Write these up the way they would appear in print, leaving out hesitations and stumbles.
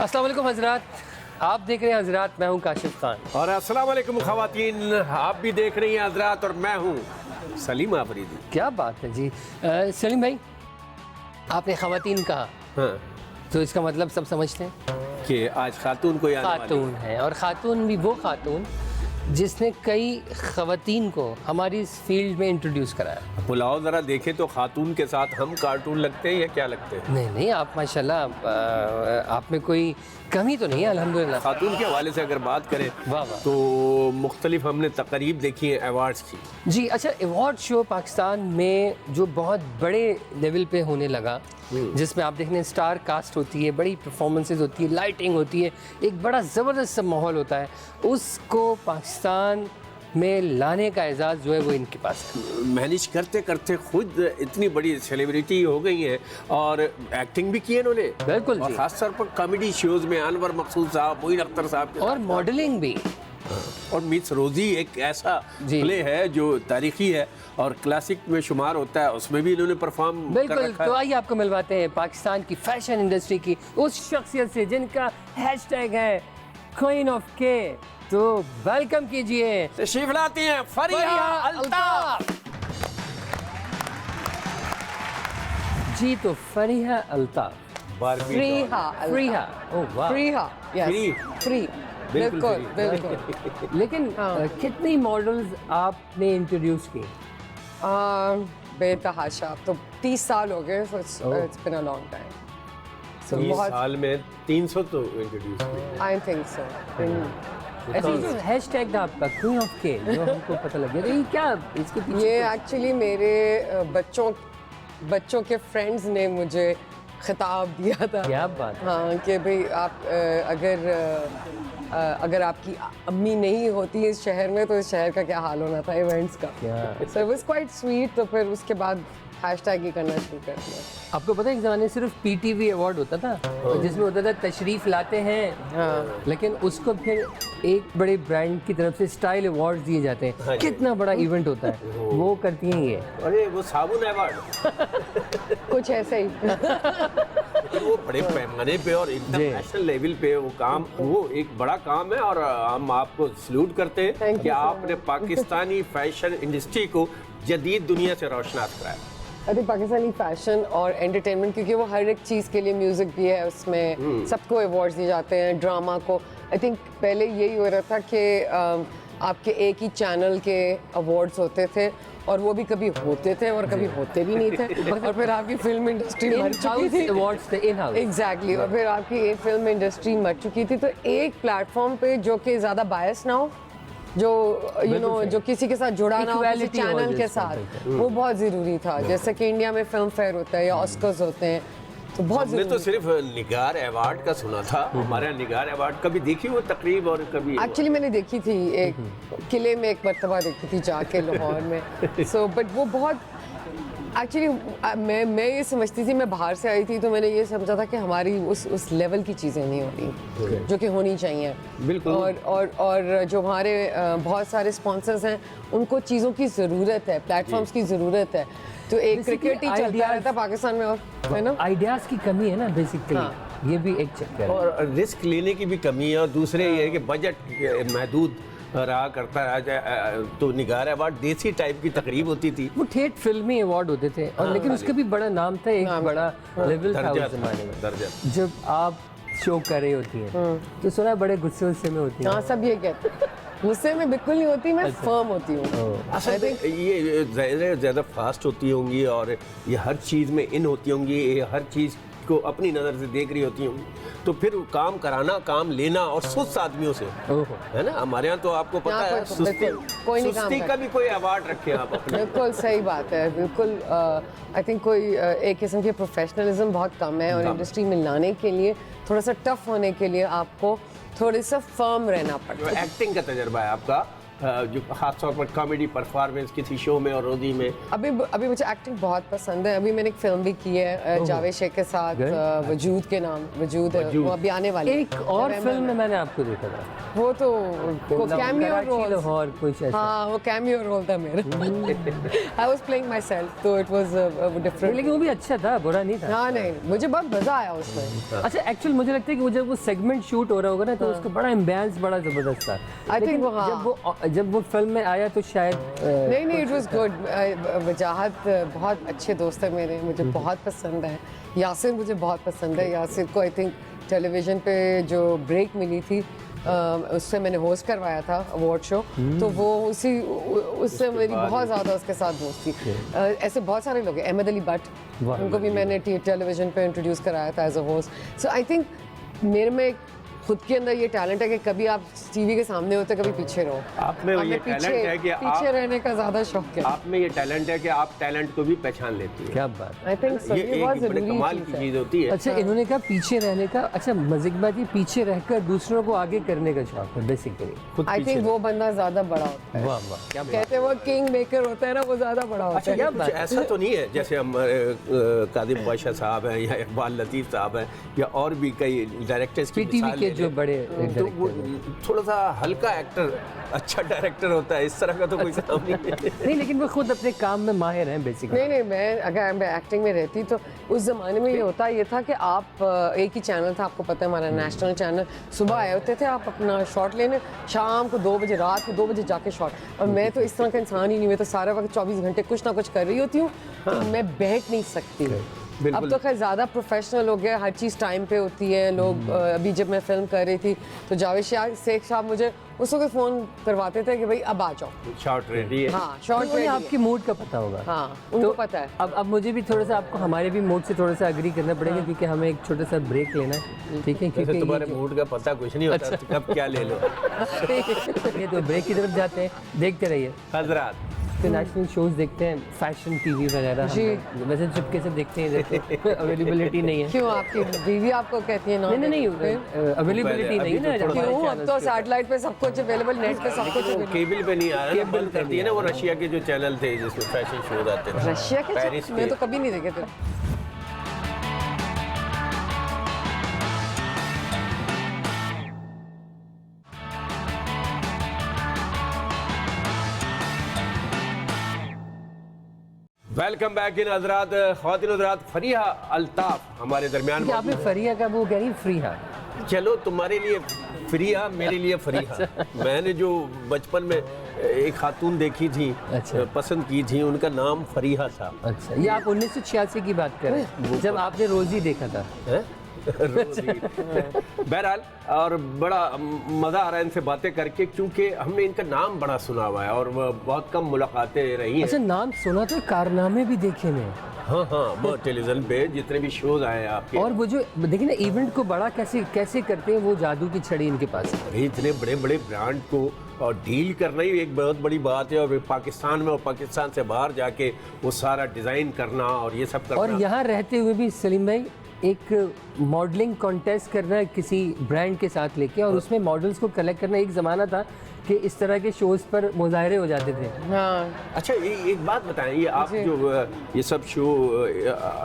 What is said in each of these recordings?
अस्सलाम वालेकुम हजरात, आप देख रहे हैं हजरात, मैं हूं काशिफ खान। और अस्सलाम वालेकुम ख़वातीन, आप भी देख रही हैं हजरात और मैं हूँ सलीम आफरीदी। क्या बात है जी। सलीम भाई, आपने ख़वातीन कहा, हाँ, तो इसका मतलब सब समझते हैं, कि आज खातून को याद खातून है। और खातून भी वो खातून जिसने कई ख़वातीन को हमारी इस फील्ड में इंट्रोड्यूस कराया। बुलाओ ज़रा देखें तो खातून के साथ हम कार्टून लगते हैं या क्या लगते हैं? नहीं नहीं, आप माशाल्लाह, आप में कोई कमी तो नहीं है अल्हम्दुलिल्लाह। खातून के हवाले से अगर बात करें वाह वाह। तो मुख्तलिफ हमने तकरीब देखी हैं अवार्ड्स की। जी अच्छा, अवार्ड शो पाकिस्तान में जो बहुत बड़े लेवल पे होने लगा, जिसमें आप देखने स्टार कास्ट होती है, बड़ी परफॉर्मेंसेज होती है, लाइटिंग होती है, एक बड़ा ज़बरदस्त सा माहौल होता है, उसको पाकिस्तान में लाने का एजाज़ जो है वो इनके पास है। मैनेज करते करते खुद इतनी बड़ी सेलिब्रिटी हो गई हैं और एक्टिंग भी की है इन्होंने। बिल्कुल और जी। ख़ास तौर पर कॉमेडी शोज़ में अनवर मकसूद साहब, मोइन अख्तर साहब के और मॉडलिंग भी। और मिस रोज़ी एक ऐसा जी। प्ले है जो तारीखी है और क्लासिक में शुमार होता है, उसमें भी इन्होंने परफॉर्म कर बिल्कुल। रखा तो है। आइए आपको मिलवाते हैं पाकिस्तान की फैशन इंडस्ट्री की उस शख्सियत से जिनका हैशटैग है क्वीन ऑफ के। तो वेलकम कीजिए तशरीफ लाती हैं फरिया अल्ताफ। जी। तो फरिया अल्ताफ, बारबी फ्रीहा फ्रीहा, ओह वाह। Freeha yes free. फ्री बिल्कुल free। बिल्कुल लेकिन हाँ। कितनी मॉडल्स आपने इंट्रोड्यूस की? बेतहाशा। तो 30 साल हो गए, so Oh. it's been a long time. So, 30 बहुत- साल में 300 तो इंट्रोड्यूस किए। I think so. ऐसे जो हैशटैग था आपका क्वीन ऑफ के, जो हमको पता लग गया, तो ये क्या इसके पीछे? ये एक्चुअली मेरे बच्चों के फ्रेंड्स ने मुझे खिताब दिया था। क्या बात है। हाँ, कि भाई आप अगर आपकी अम्मी नहीं होती इस शहर में तो इस शहर का क्या हाल होना था इवेंट्स का। क्या? So it was quite sweet। तो फिर उसके बाद हैशटैग ही करना शुरू कर दिया। आपको पता है एक ज़माने सिर्फ पीटीवी अवार्ड होता था, जिसमें होता था तशरीफ लाते हैं, हाँ। लेकिन उसको फिर एक बड़े ब्रांड की तरफ से स्टाइल अवार्ड्स दिए जाते हैं। हाँ जी। कितना बड़ा इवेंट होता है, वो करती हैं ये। अरे वो साबुन अवार्ड कुछ ऐसे ही। लेकिन वो बड़े पैमाने पे और एकदम जी। नेशनल लेवल पे वो काम, वो एक बड़ा काम है और हम आपको सल्यूट करते हैं Thank कि you so आपने पाकिस्तानी फैशन इंडस्ट्री को जदीद दुनिया से रोशनास कराया। आई थिंक पाकिस्तानी फैशन और एंटरटेनमेंट, क्योंकि वो हर एक चीज़ के लिए म्यूज़िक भी है उसमें, सबको अवार्ड्स दिए जाते हैं, ड्रामा को। आई थिंक पहले यही हो रहा था कि आपके एक ही चैनल के अवार्ड्स होते थे और वो भी कभी होते थे और कभी होते भी नहीं थे। और फिर आपकी फिल्म इंडस्ट्री मर चुकी थी। अवार्ड्स थे इन हाउस। एग्जैक्टली। और फिर आपकी एक फिल्म इंडस्ट्री मर चुकी थी, तो एक प्लेटफॉर्म पे जो कि ज़्यादा बायस ना हो, जो सही। जो किसी के साथ जुड़ा ना हो, किसी Equality हो चैनल के जिसमें, साथ, वो बहुत ज़रूरी था। जैसे कि इंडिया में फिल्म फेयर होता है या ऑस्कर्स होते हैं, तो बहुत हमने तो ज़रूरी। सिर्फ निगार अवार्ड का सुना था। हमारे यहाँ निगार अवार्ड कभी देखी वो तकरीब और कभी एक्चुअली मैंने देखी थी, एक किले में एक मरतबा देखी थी जाके लाहौर में। सो बट वो बहुत एक्चुअली मैं ये समझती थी, मैं बाहर से आई थी तो मैंने ये समझा था कि हमारी उस लेवल की चीज़ें नहीं होती जो कि होनी चाहिए। बिल्कुल। और जो हमारे बहुत सारे स्पॉन्सर्स हैं, उनको चीज़ों की ज़रूरत है, प्लेटफॉर्म्स की ज़रूरत है। तो एक Basically, क्रिकेट ही चलता ideas- रहता है पाकिस्तान में, और है ना। आइडियाज़ की कमी है ना बेसिकली। हाँ। ये भी एक चक्कर है। और रिस्क लेने की भी कमी है और दूसरे ये है कि बजट महदूद रहा करता है। तो निगार अवार्ड देसी टाइप की तकरीब होती थी। वो ठेठ फिल्मी अवार्ड होते थे, और लेकिन उसका भी बड़ा नाम था, एक बड़ा लेवल था दर्जा उस जमाने में। दर्जा। जब आप शो कर रही होती हैं तो सुना है बड़े गुस्से गुस्से में होती हैं। हाँ, सब ये कहते हैं। गुस्से में बिल्कुल नहीं होती, मैं फर्म होती हूँ। असल में ये ज़्यादा फास्ट होती होंगी और ये हर चीज़ में इन होती होंगी, ये हर चीज़ को अपनी नज़र से देख रही होती होंगी, तो फिर काम कराना, काम लेना और सुस्त आदमियों से, ओहो। है ना। हमारे यहाँ तो आपको पता यहाँ है कोई- बिल्कुल, कोई नहीं काम सुस्ती का करता। भी कोई अवार्ड रखे आप अपने। बिल्कुल सही बात है, बिल्कुल। आई थिंक कोई एक किस्म की प्रोफेशनलिज्म बहुत कम है, और इंडस्ट्री में लाने के लिए, थोड़ा सा टफ होने के लिए आपको थोड़ा सा फर्म रहना पड़ता है। एक्टिंग का तजर्बा है आपका, जो खास तौर पर कॉमेडी परफॉर्मेंस किसी शो में और रोदी में? अभी मुझे एक्टिंग बहुत पसंद है। अभी मैंने एक फिल्म भी की है जावेद शेख के साथ, वजूद के नाम, वजूद है, वो अभी आने वाली है। एक और फिल्म में मैंने आपको देखा था, वो तो कैमियो रोल, और कुछ ऐसा। हाँ वो कैमियो रोल था मेरा। I was playing my self, तो इट वाज डिफरेंट, लेकिन वो भी अच्छा था, बुरा नहीं था। हाँ नहीं, मुझे बहुत मजा आया उसमें। अच्छा, एक्चुअल मुझे लगता है कि वो जब वो सेगमेंट शूट हो रहा होगा ना, तो उसका बड़ा इम्बैलेंस बड़ा जबरदस्त था। I think लेकिन वो, हाँ। जब वो फिल्म में आया तो शायद नहीं इट वाज गुड। वजाहत बहुत अच्छे दोस्त है मेरे, मुझे बहुत पसंद है। यासिर मुझे बहुत पसंद है। यासिर को आई थिंक टेलीविज़न पे जो ब्रेक मिली थी, उससे मैंने होस्ट करवाया था अवार्ड शो, तो वो उससे मेरी बहुत ज़्यादा उसके साथ दोस्ती। ऐसे बहुत सारे लोग हैं, अहमद अली भट्ट, उनको भी मैंने टेलीविज़न पे इंट्रोड्यूस कराया था as a host. So I think मेरे में खुद के अंदर ये टैलेंट है कि कभी आप टीवी के सामने होते, कभी पीछे रहो। आप में ये टैलेंट है कि पीछे रहने का ज्यादा शौक है। आप में ये टैलेंट है कि आप टैलेंट को भी पहचान लेती हैं। क्या बात। आई थिंक ये एक बड़े कमाल की चीज होती है। अच्छा, इन्होंने कहा पीछे रहने का। अच्छा, मज़े की बात ये पीछे रहकर दूसरों को आगे करने का शौक है बेसिकली। आई थिंक वो बंदा ज्यादा बड़ा होता है। वाह वाह, क्या कहते हैं वो किंग मेकर होता है ना, वो ज्यादा बड़ा होता है। अच्छा, कुछ ऐसा तो नहीं है जैसे हमारे कादिर बादशाह साहब हैं या इकबाल लतीफ़ साहब हैं या और भी कई डायरेक्टर्स की पीटीवी मिसाल के ले जो लें। बड़े तो वो थोड़ा सा हल्का एक्टर अच्छा डायरेक्टर होता है, इस तरह का तो कोई काम नहीं है। नहीं, लेकिन वो खुद अपने काम में माहिर हैं बेसिकली। नहीं मैं अगर मैं एक्टिंग में रहती तो उस ज़माने में ये था कि आप एक ही चैनल था, आपको पता है हमारा नेशनल चैनल, सुबह आए होते थे आप अपना शॉट लेने, शाम को 2 बजे, रात को 2 बजे जाके शॉट। और मैं तो इस तरह का इंसान ही नहीं, मैं तो सारा वक्त 24 घंटे कुछ ना कुछ कर रही होती हूँ, तो मैं बैठ नहीं सकती। अब तो खैर ज़्यादा प्रोफेशनल हो गया, हर चीज़ टाइम पे होती है। लोग अभी जब मैं फिल्म कर रही थी तो जावेद शेख साहब मुझे उस वक्त फ़ोन करवाते थे कि भाई अब आ जाओ, शॉट रेडी है। हाँ शॉट तो आपके मूड का पता होगा। हाँ उनको पता है। अब मुझे भी थोड़ा सा आपको हमारे भी मूड से थोड़ा सा एग्री करना पड़ेगा, क्योंकि हमें एक छोटा सा ब्रेक लेना है, ठीक है? क्योंकि तुम्हारे मूड का पता कुछ नहीं होता, तो कब क्या ले लो। ये तो ब्रेक की तरफ जाते हैं, देखते रहिए। हजरात नेशनल शोज देखते हैं, फैशन टीवी वगैरह जी। वैसे चुपके से देखते हैं, देखते अवेलेबिलिटी नहीं है। क्यों आपकी बीवी आपको कहती है ना? नहीं अवेलेबिलिटी नहीं है ना। क्यों? अब तो सैटेलाइट पे सब कुछ अवेलेबल, नेट पे सब कुछ अवेलेबल। केबल पे नहीं आ रहा है, बंद कर दिए ना वो रशिया के जो चैनल थे जिसमें फैशन शोज आते थे। रशिया के पेरिस मैं तो कभी नहीं देखे थे। वेलकम बैक इन हजरात। ख्वातीन हजरात, फरीहा अल्ताफ हमारे दरमियान। आपने फरिया का वो कह रही फ्रीहा। चलो तुम्हारे लिए फरीहा, मेरे लिए फरीहा। मैंने जो बचपन में एक खातून देखी थी, अच्छा। पसंद की थी, उनका नाम फरीहा था। अच्छा, ये आप 1986 की बात कर रहे हैं, जब आपने रोजी देखा था। बहरहाल, और बड़ा मज़ा आ रहा है इनसे बातें करके, क्योंकि हमने इनका नाम बड़ा सुना हुआ है और बहुत कम मुलाकातें रही हैं। अच्छा, नाम सुना तो, कारनामे भी देखे मैं। हाँ वो टेलीविजन पे जितने भी शोज आए हैं आपके, और वो जो देखिए ना इवेंट को बड़ा कैसे करते हैं, वो जादू की छड़ी इनके पास है। इतने बड़े बड़े ब्रांड को और डील करना ही एक बहुत बड़ी बात है। और पाकिस्तान में और पाकिस्तान से बाहर जाके वो सारा डिज़ाइन करना और ये सब करना, और यहाँ रहते हुए भी सलीम भाई एक मॉडलिंग कॉन्टेस्ट करना किसी ब्रांड के साथ लेके, और उसमें मॉडल्स को कलेक्ट करना। एक ज़माना था कि इस तरह के शोज़ पर मुजाहरे हो जाते थे। हाँ। अच्छा, एक बात बताएं, ये आप जो ये सब शो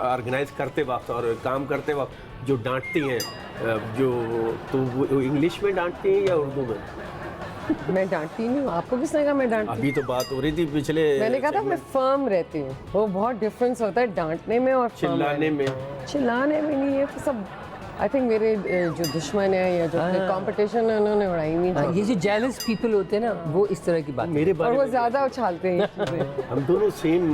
ऑर्गेनाइज करते वक्त और काम करते वक्त जो डांटती हैं, जो तो वो इंग्लिश में डांटती हैं या उर्दू में? मैं डांटती नहीं हूँ, आपको किसने कहा मैं डांटती? अभी तो बात हो रही थी पिछले, मैंने कहा था मैं फर्म रहती हूँ। वो बहुत डिफरेंस होता है डांटने में और चिल्लाने में। चिल्लाने में नहीं है तो सब। आई थिंक मेरे जो दुश्मन है या जो कंपटीशन है उन्होंने उड़ाई नहीं। ये जो जेलस पीपल होते हैं ना, वो इस तरह की बात मेरे और बारे वो में ज्यादा उछालते हैं ये चीजें। हम दोनों सेम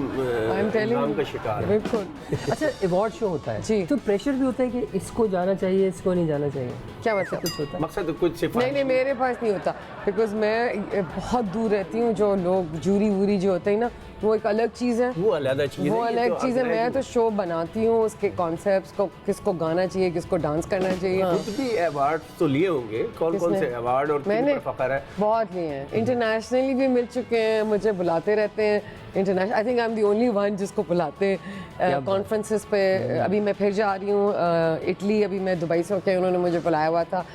telling नाम you. का शिकार हैं। बिल्कुल। अच्छा, अवार्ड शो होता है जी। तो प्रेशर भी होता है कि इसको जाना चाहिए, इसको नहीं जाना चाहिए, क्या मतलब? कुछ होता है? मकसद कुछ सिफारिश नहीं मेरे पास नहीं होता, बिकॉज मैं बहुत दूर रहती हूँ। जो लोग जूरी वूरी जो होते हैं ना, वो एक अलग चीज़ है, वो अलग चीज़ है। वो ये अलग तो चीज़ है। मैं organize- तो शो बनाती हूँ, उसके कॉन्सेप्ट्स को, किसको गाना चाहिए, किसको डांस करना चाहिए। खुद भी अवार्ड तो लिए होंगे, कौन कौन से अवार्ड और किन पर फख्र है? बहुत लिए हैं, इंटरनेशनली भी मिल चुके हैं, मुझे बुलाते रहते हैं international. I think I am the only one जिसको बुलाते हैं कॉन्फ्रेंसेस पे। अभी मैं फिर जा रही हूँ इटली, अभी मैं दुबई से होकर, उन्होंने मुझे बुलाया हुआ था।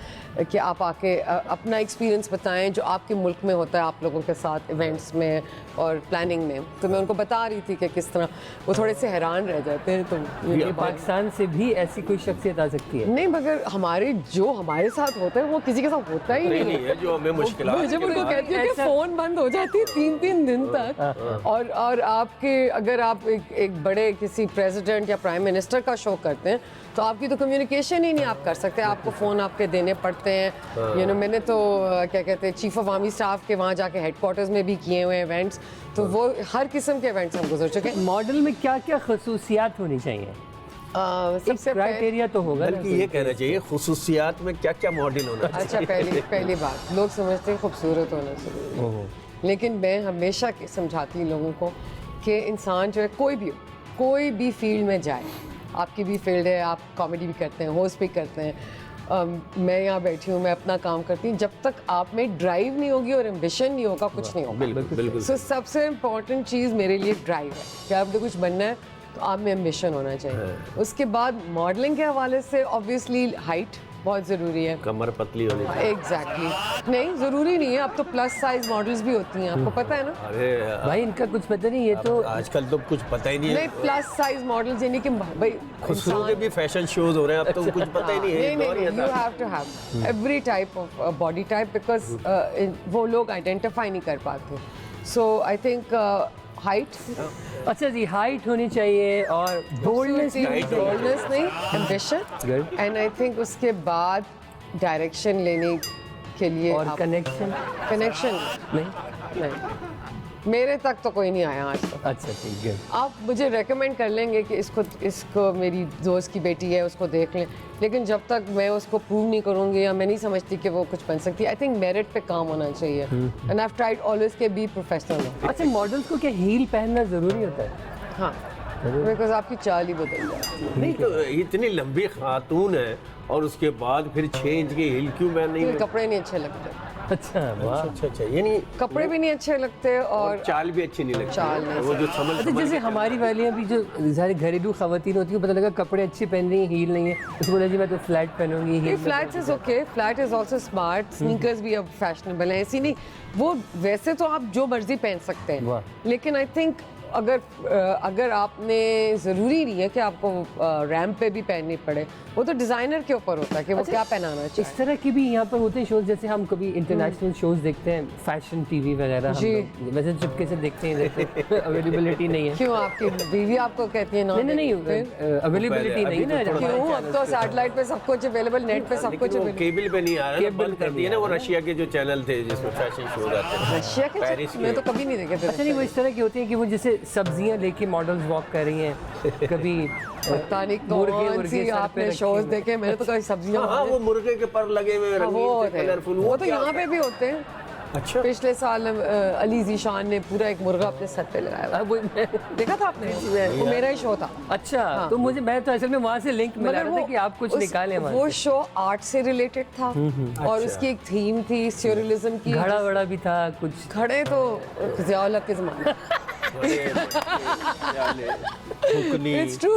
कि आप आके अपना एक्सपीरियंस बताएं जो आपके मुल्क में होता है आप लोगों के साथ इवेंट्स में और प्लानिंग में। तो मैं उनको बता रही थी कि किस तरह वो थोड़े से हैरान रह जाते हैं। तो ये पाकिस्तान से भी ऐसी कोई शख्सियत आ सकती है? नहीं, मगर हमारे साथ होता है वो किसी के साथ होता ही नहीं है जो हमें मुश्किल मुझे उनको कहती है कि फ़ोन बंद हो जाती है 3-3 दिन तक। और आपके अगर आप एक बड़े किसी प्रेसिडेंट या प्राइम मिनिस्टर का शो करते हैं तो आपकी तो कम्युनिकेशन ही नहीं आप कर सकते, आपको फ़ोन आपके देने पड़ते हैं। मैंने तो क्या कहते हैं चीफ ऑफ आर्मी स्टाफ के वहाँ जाके हेडक्वार्टर्स में भी किए हुए इवेंट्स, तो वो हर किस्म के इवेंट्स हम गुजर चुके हैं। मॉडल में क्या क्या खसूसियात होनी चाहिए? सबसे क्राइटेरिया तो होगा ना? बल्कि ये कहना चाहिए खुसूसियात में क्या क्या मॉडल होना चाहिए। अच्छा, पहली बात लोग समझते हैं खूबसूरत होना चाहिए, लेकिन मैं हमेशा समझाती हूँ लोगों को कि इंसान जो है कोई भी फील्ड में जाए, आपकी भी फील्ड है, आप कॉमेडी भी करते हैं, होस्ट भी करते हैं, मैं यहाँ बैठी हूँ, मैं अपना काम करती हूँ, जब तक आप में ड्राइव नहीं होगी और एम्बिशन नहीं होगा कुछ नहीं होगा। बिल्कुल। सो सबसे इम्पॉर्टेंट चीज़ मेरे लिए ड्राइव है कि आपने कुछ बनना है तो आप में एम्बिशन होना चाहिए। उसके बाद मॉडलिंग के हवाले से ऑब्वियसली हाइट बहुत ज़रूरी है, कमर पतली होनी चाहिए। एग्जैक्टली नहीं ज़रूरी नहीं है, अब तो प्लस साइज मॉडल्स भी होती हैं, आपको पता है ना? अरे भाई इनका कुछ पता नहीं, ये तो आजकल तो कुछ पता ही नहीं नहीं, है। प्लस साइज मॉडल्स यानी कि भाई खुसरो के भी फैशन शोज हो रहे हैं अब तो कुछ पता ही नहीं है। नहीं, you have to have every type of body type because वो लोग आइडेंटिफाई नहीं कर पाते। सो आई थिंक हाइट, अच्छा जी, हाइट होनी चाहिए और बोल्डनेस नहीं, एम्बिशन, एंड आई थिंक उसके बाद डायरेक्शन लेने के लिए और कनेक्शन नहीं, मेरे तक तो कोई नहीं आया आज तक। अच्छा ठीक है, आप मुझे रेकमेंड कर लेंगे कि इसको मेरी दोस्त की बेटी है उसको देख लें, लेकिन जब तक मैं उसको प्रूव नहीं करूँगी या मैं नहीं समझती कि वो कुछ बन सकती, आई थिंक मेरिट पे काम होना चाहिए। And I have tried always के बी प्रोफेशनल। अच्छा, मॉडल्स को क्या हील पहनना ज़रूरी होता है? हाँ, बिकॉज आपकी चाल ही बदल जाती है। नहीं तो इतनी लंबी खातून है और उसके बाद फिर 6 इंच की हिल क्यों पहन नहीं? कपड़े नहीं अच्छे लगते। अच्छा वाह, अच्छा यानी कपड़े भी नहीं अच्छे लगते और चाल भी अच्छी नहीं लगती। चाल नहीं वो जो समझ अच्छा जैसे हमारी वालियाँ भी जो सारी घरेलू खवातीन होती है, पता लगा कपड़े अच्छे पहन रही हैं, हील नहीं है, उसको बोला जी मैं तो फ्लैट पहनूंगी, heel flat is okay, flat is also smart, sneakers भी अब फैशनेबल हैं, ऐसी नहीं वो वैसे तो आप जो मर्जी पहन सकते हैं, लेकिन आई थिंक अगर आपने ज़रूरी नहीं है कि आपको रैम्प पे भी पहननी पड़े, वो तो डिज़ाइनर के ऊपर होता है कि वो क्या पहनाना चाहिए। इस तरह के भी यहाँ पर होते हैं शोज, जैसे हम कभी इंटरनेशनल शोज देखते हैं, फैशन टीवी वगैरह, हम लोग वैसे चुपके से देखते हैं, अवेलेबिलिटी नहीं है। क्यों आपकी बीवी आपको कहती है ना? नहीं अवेलेबिलिटी नहीं ना। क्यों, अब तो सैटेलाइट पे सब कुछ अवेलेबल, नेट पे सब कुछ अवेलेबल। केबल पे नहीं आ रहा, बंद कर दिए ना वो रशिया के जो चैनल थे जिसमें फैशन शोज आते हैं। रशिया के मैं तो कभी नहीं देखे थे। अच्छा नहीं, वो इस तरह की होती है कि वो जैसे सब्जियां लेके मॉडल्स वॉक कर रही हैं, कभी पता नहीं कौन सी आपने शोज देखे, मैंने तो कभी सब्जियां। हाँ, वो मुर्गे के पर लगे हुए रंगीन कलरफुल, वो तो यहाँ पे भी होते हैं। अच्छा, पिछले साल अली ज़ीशान ने पूरा एक मुर्गा अपने सर पे लगाया, वो देखा था आपने? वो मेरा ही शो था। अच्छा हाँ। तो मैं तो असल में वहाँ से लिंक मिला रहा था कि आप कुछ निकालें। वो शो आर्ट से रिलेटेड था और उसकी एक थीम थी स्योरियलिज्म की, घड़ा वड़ा भी था कुछ। खड़े तो ज़ियाउल हक के ज़माने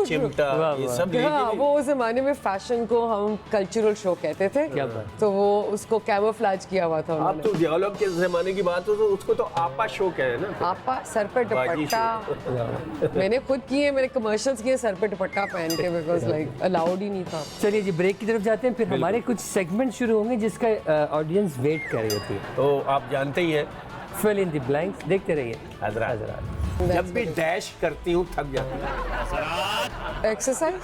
चिमटा, ये सब वो उस जमाने में फैशन को हम कल्चरल शो कहते थे, तो वो उसको कैमोफ्लेज किया हुआ था आप तो डियालॉग के जमाने की बात हो तो उसको तो आपा शो कहे ना। आपा सर पे दुपट्टा मैंने खुद किए, मैंने कमर्शियल्स किए सर पे दुपट्टा पहन के, बिकॉज लाइक अलाउड ही नहीं था। चलिए जी, ब्रेक की तरफ जाते हैं, फिर हमारे कुछ सेगमेंट शुरू होंगे जिसका ऑडियंस वेट कर रही होती है। तो आप जानते ही हैं, फिल इन द ब्लैंक्स, देखते रहिए। हजरात जब भी डैश करती हूँ थक जाती हूँ। एक्सरसाइज,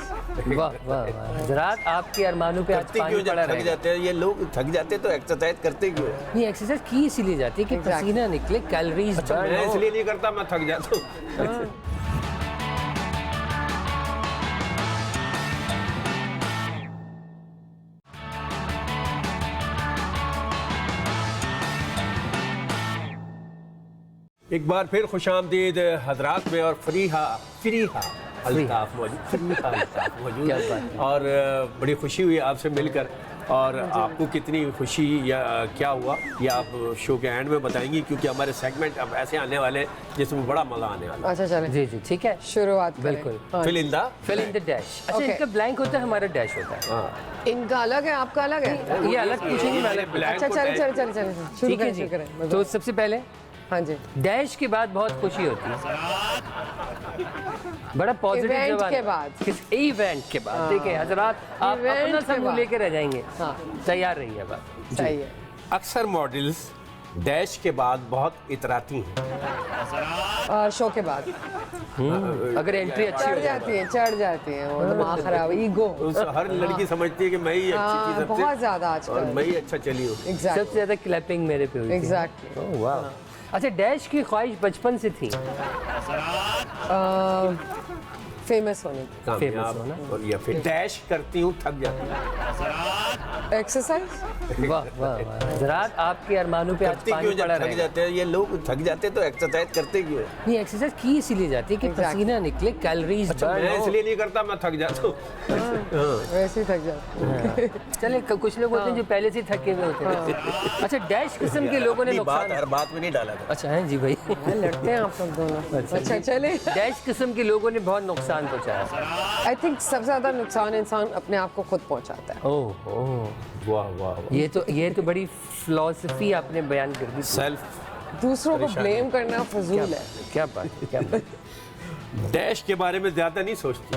वाह वाह वाह हजरात, आपके अरमानों पे आज पानी क्यों पड़ा जब थक जाते हैं ये लोग, थक जाते हैं तो एक्सरसाइज करते क्यों है? ये एक्सरसाइज की इसीलिए जाती है कि पसीना निकले, कैलोरीज बर्न मैं हो। इसलिए नहीं करता, मैं थक जाता हूँ। एक बार फिर खुशामदीद हजरात में, और फरीहा अल्ताफ मौजूद, और बड़ी खुशी हुई आपसे मिलकर। और आपको कितनी खुशी या क्या हुआ ये आप शो के एंड में बताएंगी, क्योंकि हमारे सेगमेंट अब ऐसे आने वाले हैं जिसमें बड़ा मजा आने वाला है। अच्छा चलें जी जी ठीक है, शुरुआत करें। बिल्कुल। हाँ। Fill in the fill in the dash. अच्छा Okay. इनका ब्लैंक होता है, हमारा डैश होता है। हाँ इनका अलग है, आपका अलग है। ये अलग पूछेंगे, मैं अलग ब्लैंक अच्छा को चले dash- चले चले चले शुरू ठीक है करें जी। शुरू करें। तो सबसे पहले हाँ जी, डैश के बाद बहुत खुशी होती है, बड़ा पॉजिटिव Event जवाब के बाद। किस इवेंट के बाद। देखिए हजरात, आप Event अपना के समूह बाद। लेके रह जाएंगे। हाँ। तैयार रहिए अब आप। सही है। अक्सर मॉडल्स डैश के बाद बहुत इतराती हैं। शो के बाद अगर एंट्री अच्छी हो चढ़ जाए जाती हैं वो दिमाग खराब, ईगो। हर लड़की समझती है कि मैं ही अच्छी चीज बहुत सबसे ज्यादा और आजकल। मैं ही अच्छा चली हूँ। सबसे एग्जैक्टली ज्यादा क्लैपिंग मेरे पे हुई थी। एग्जैक्टली। ओह वाह। अच्छा डैश की ख्वाहिश बचपन से थी? फेमस होने की। कामयाब होना। और या फिर डैश करती हूँ थक जाती हूँ। एक्सरसाइज। वाह वाह वाह हजरात, आपके अरमानों पे आज करते पानी क्यों पड़ा जब थक रहेगा। जाते हैं ये लोग, थक जाते हैं तो एक्सरसाइज करते क्यों हैं? नहीं एक्सरसाइज की इसीलिए जाती है कि Exactly. पसीना निकले, कैलोरीज बर्न मैं हो। इसलिए नहीं करता, मैं थक जाता हूँ। वैसे ही थक जाते। चले कुछ लोग होते हैं जो पहले से थके हुए होते हैं। अच्छा डैश किस्म के लोगों ने अपनी बात नुकसान। हर बात में नहीं डाला था। अच्छा है जी भाई। लड़ते हैं आप लोग दोनों। अच्छा चले। डैश किस्म के लोगों ने बहुत नुकसान पहुंचाया। आई थिंक सबसे ज्यादा नुकसान इंसान अपने आप को खुद पहुंचाता है। ओह ओह, वाह वाह वाह। ये तो बड़ी फिलॉसफी आपने बयान कर दी। सेल्फ दूसरों को ब्लेम करना फजूल है। क्या बात है, क्या बात है। डैश के बारे में ज्यादा नहीं सोचती।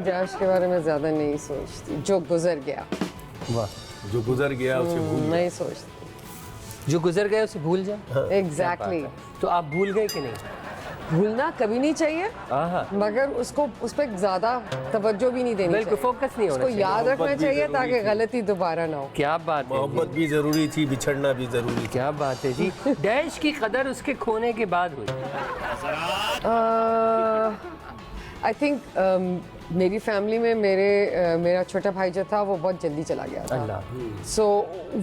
जैश के बारे में ज्यादा नहीं सोचती, जो गुजर गया वाह। जो गुजर गया उसे भूल नहीं सोचती। जो गुजर गए उसे भूल जाए। एग्जैक्टली। तो आप भूल गए कि नहीं? भूलना कभी नहीं चाहिए, आहा, मगर उसको उस पर ज्यादा तवज्जो भी नहीं देनी बिल्कुल चाहिए। फोकस नहीं होना उसको चाहिए। याद रखना मोहब्बत भी चाहिए जरूरी ताकि थी। गलती दोबारा ना हो। क्या बात है जी, मोहब्बत भी जरूरी थी, बिछड़ना भी जरूरी था। क्या बात है जी। डैश की कदर उसके खोने के बाद हुई। आई थिंक मेरी फैमिली में मेरा छोटा भाई जो था वो बहुत जल्दी चला गया था। अल्लाह। सो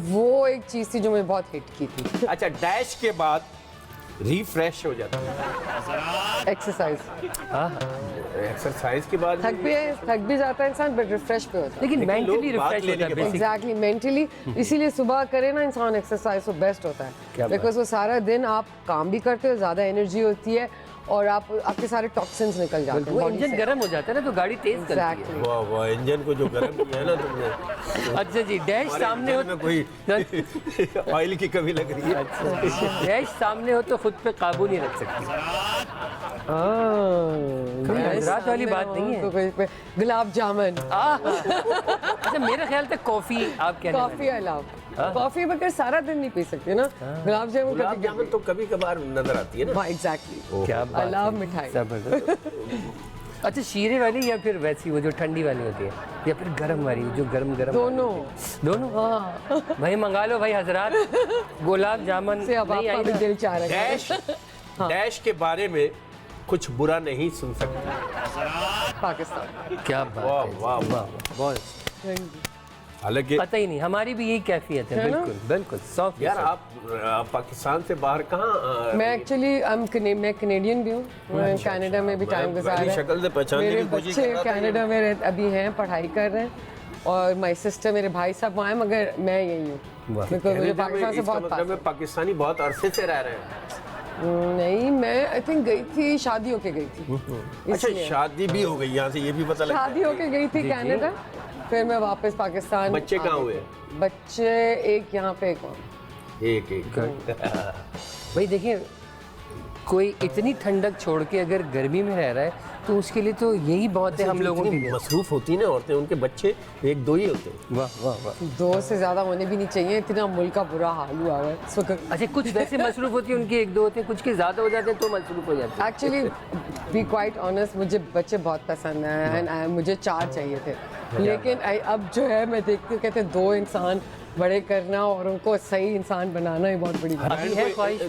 वो एक चीज़ थी जो मैं बहुत हिट की थी। अच्छा डैश के बाद रिफ्रेश हो जाता है। एक्सरसाइज। एक्सरसाइज के बाद थक भी जाता है इंसान, बट रिफ्रेश पे होता है। लेकिन लेकिन लोग मेंटली बात रिफ्रेश लेने होता के है बाद- बेसिक। एग्जैक्टली मेंटली, इसीलिए सुबह करे ना इंसान एक्सरसाइज तो बेस्ट होता क्या है। बात। बिकॉज वो सारा दिन आप काम भी करते हो, ज़्यादा एनर्जी होती है और आपके सारे टॉक्सिन्स निकल जाते हैं वो body इंजन से। गर्म हो जाता है ना, तो गाड़ी तेज चलती है। Exactly. वाह वाह, इंजन को जो गर्म किया है ना तुमने। अच्छा जी, डैश सामने हो इंजन में कोई ऑयल की कमी लग रही है। डैश सामने हो तो खुद पे काबू नहीं रख सकती। कोई हजरात वाली बात नहीं है। तो कोई पे गुलाब जामुन, अच्छा मेरा ख्याल था कॉफी आप कहने कॉफी वाले। अलाव। कॉफी बगैर सारा दिन नहीं पी सकते ना। गुलाब जामुन गुलाब जामुन तो कभी कभार नजर आती है ना। हाँ एग्जैक्टली। क्या बात अलाव है। मिठाई। जबरदस्त। अच्छा शीरे वाली या फिर वैसी वो जो ठंडी वाली होती है, या फिर गरम वाली जो गरम गरम दोनों। दोनों हाँ भाई मंगा लो भाई हजरात, गुलाब जामुन से अब नहीं आपका आई भी ना। दिल चाह रहा है। डैश के बारे में कुछ बुरा नहीं सुन सकते। पाकिस्तान। क्या बात वाह है जी, वाह वाह। बहुत हालांकि पता ही नहीं, हमारी भी यही कैफियत है। है ना? बिल्कुल बिल्कुल 100%। यार आप पाकिस्तान से बाहर कहाँ मैं एक्चुअली मैं कनेडियन भी हूँ। मैं कनाडा में भी मैं टाइम गुजारा पहली है। शक्ल से पहचानने मेरे की कोशिश बच्चे कर रहा था। कनाडा में अभी हैं, पढ़ाई कर रहे हैं, और माय सिस्टर मेरे भाई सब वहाँ हैं, मगर मैं यही हूँ। वाह। बिकॉज मुझे कनाडा में पाकिस्तान से इसका बहुत मतलब है पास पाकिस्तानी बहुत अरसे से रह रहे हैं। है। नहीं, मैं आई थिंक गई थी, शादी होके गई थी। अच्छा इसलिए। शादी भी हो गई यहाँ से, ये भी पता लगता शादी है। होके गई थी कनाडा, फिर मैं वापस पाकिस्तान। बच्चे आ कहाँ गई हुए? थी। बच्चे एक यहाँ पे, एक वहाँ। एक एक भाई देखिए, कोई इतनी ठंडक छोड़ के अगर गर्मी में रह रहा है तो उसके लिए तो यही बहुत है हम लोगों के लिए। मसरूफ होती है ना औरतें, उनके बच्चे एक दो ही होते हैं। वाह वाह वाह। 2 से ज़्यादा होने भी नहीं चाहिए, इतना मुल्क का बुरा हाल हुआ है इस वक्त। अच्छा कुछ वैसे मसरूफ होती है, उनके एक दो होते हैं, कुछ के ज़्यादा हो जाते हैं तो मसरूफ हो जाते हैं। एक्चुअली बी क्वाइट ऑनेस्ट, मुझे बच्चे बहुत पसंद हैं एंड मुझे 4 चाहिए थे, लेकिन अब जो है मैं देखती हूँ, कहते हैं 2 इंसान बड़े करना और उनको सही इंसान बनाना ही बहुत बड़ी बात है। अभी है ख्वाहिश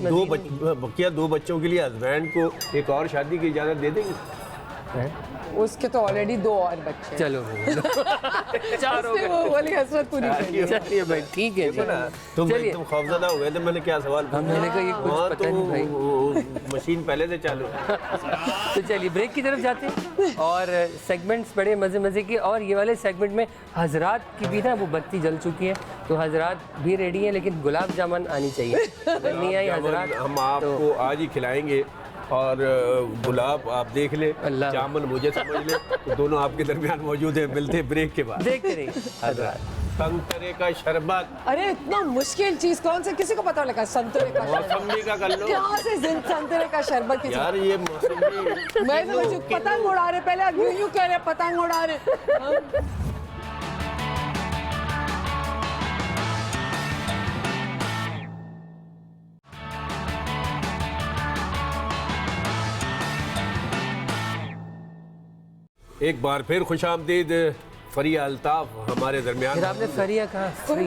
क्या 2 बच्चों के लिए हस्बैंड को एक और शादी की इजाजत दे देंगे? उसके तो ऑलरेडी 2 और बच्चे हैं। चलो चार हो उससे वो गए। वाली हसरत पूरी कर ली। चलिए भाई ठीक है जी। तुम चलिए खौफजदा हो गए थे, मैंने क्या सवाल पूछा? मैंने कहा ये कुछ हाँ, पता तो नहीं भाई। वो मशीन पहले से चालू है। तो चलिए ब्रेक की तरफ जाते हैं और सेगमेंट्स बड़े मज़े के, और ये वाले सेगमेंट में हजरात की भी ना वो बत्ती जल चुकी है, तो हजरात भी रेडी हैं, लेकिन गुलाब जामुन आनी चाहिए। नहीं आई हजरात हम आपको आज ही खिलाएंगे, और गुलाब आप देख ले, अल्लाह। जामुन मुझे समझ ले, तो दोनों आपके दरमियान मौजूद है। मिलते हैं ब्रेक के बाद। देखते रहिए हजरात। संतरे का शरबत, अरे इतना मुश्किल चीज कौन से किसी को पता लगा संतरे का शरबत? मौसमी का कर लो कहाँ से संतरे का शरबत किसी यार, ये मौसमी। मैं समझ पतंग उड़ा रहे, पहले आप यूं कह रहे पतंग उड़ा रहे। हाँ? एक बार फिर खुशामदीद फरिया अल्ताफ हमारे दरमियान। फिर आपने फरिया कहा? कोई